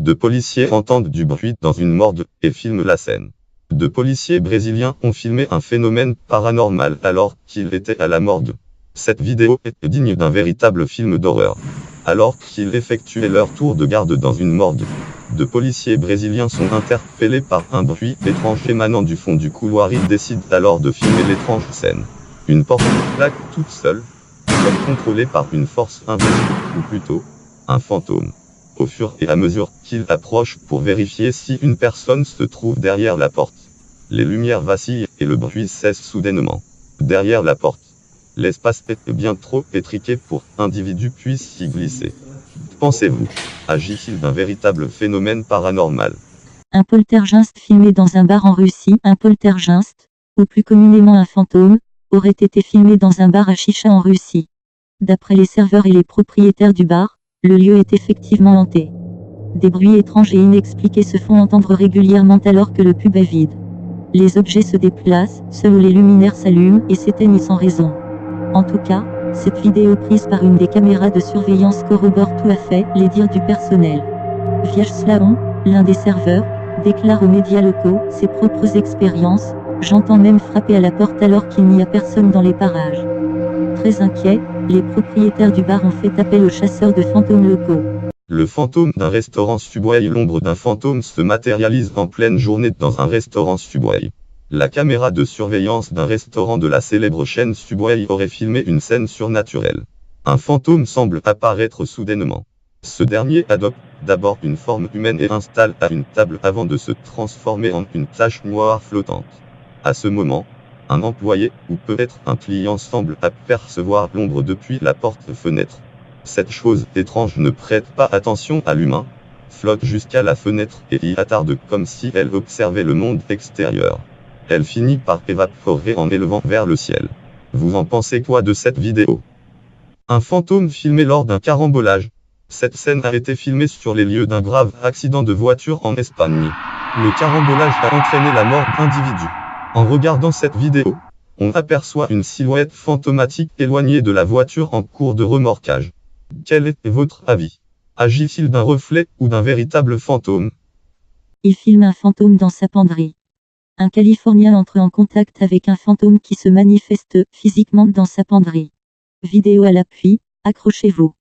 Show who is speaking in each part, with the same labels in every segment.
Speaker 1: Deux policiers entendent du bruit dans une morgue et filment la scène. Deux policiers brésiliens ont filmé un phénomène paranormal alors qu'ils étaient à la morgue. Cette vidéo est digne d'un véritable film d'horreur. Alors qu'ils effectuaient leur tour de garde dans une morgue, deux policiers brésiliens sont interpellés par un bruit étrange émanant du fond du couloir. Ils décident alors de filmer l'étrange scène. Une porte claque toute seule, comme contrôlée par une force invisible, ou plutôt, un fantôme. Au fur et à mesure qu'ils approchent pour vérifier si une personne se trouve derrière la porte, les lumières vacillent et le bruit cesse soudainement. Derrière la porte, l'espace est bien trop étriqué pour qu'un individu puisse s'y glisser. Pensez-vous, agit-il d'un véritable phénomène paranormal?
Speaker 2: Un poltergeist filmé dans un bar en Russie. Un poltergeist, ou plus communément un fantôme, aurait été filmé dans un bar à chicha en Russie. D'après les serveurs et les propriétaires du bar, le lieu est effectivement hanté. Des bruits étranges et inexpliqués se font entendre régulièrement alors que le pub est vide. Les objets se déplacent, seuls ou les luminaires s'allument et s'éteignent sans raison. En tout cas, cette vidéo prise par une des caméras de surveillance corrobore tout à fait les dires du personnel. Vyacheslav, l'un des serveurs, déclare aux médias locaux ses propres expériences. J'entends même frapper à la porte alors qu'il n'y a personne dans les parages. Très inquiets, les propriétaires du bar ont fait appel aux chasseurs de fantômes locaux.
Speaker 1: Le fantôme d'un restaurant Subway. L'ombre d'un fantôme se matérialise en pleine journée dans un restaurant Subway. La caméra de surveillance d'un restaurant de la célèbre chaîne Subway aurait filmé une scène surnaturelle. Un fantôme semble apparaître soudainement. Ce dernier adopte d'abord une forme humaine et installe à une table avant de se transformer en une tache noire flottante. À ce moment, un employé, ou peut-être un client, semble apercevoir l'ombre depuis la porte-fenêtre. Cette chose étrange ne prête pas attention à l'humain, flotte jusqu'à la fenêtre et y attarde comme si elle observait le monde extérieur. Elle finit par évaporer en élevant vers le ciel. Vous en pensez quoi de cette vidéo? Un fantôme filmé lors d'un carambolage. Cette scène a été filmée sur les lieux d'un grave accident de voiture en Espagne. Le carambolage a entraîné la mort d'individus. En regardant cette vidéo, on aperçoit une silhouette fantomatique éloignée de la voiture en cours de remorquage. Quel est votre avis? Agit-il d'un reflet ou d'un véritable fantôme?
Speaker 2: Il filme un fantôme dans sa penderie. Un Californien entre en contact avec un fantôme qui se manifeste physiquement dans sa penderie. Vidéo à l'appui, accrochez-vous.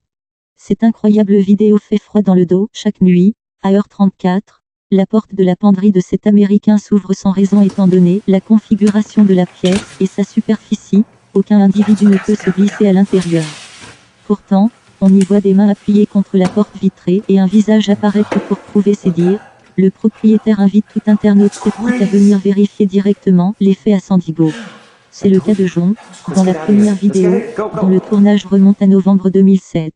Speaker 2: Cette incroyable vidéo fait froid dans le dos. Chaque nuit, à heure 34, la porte de la penderie de cet Américain s'ouvre sans raison étant donné la configuration de la pièce et sa superficie. Aucun individu ne peut se glisser à l'intérieur. Pourtant, on y voit des mains appuyées contre la porte vitrée et un visage apparaître pour prouver ses dires. Le propriétaire invite tout internaute sceptique à venir vérifier directement les faits à San Diego. C'est le cas de John, dans la première vidéo, dont le tournage remonte à novembre 2007.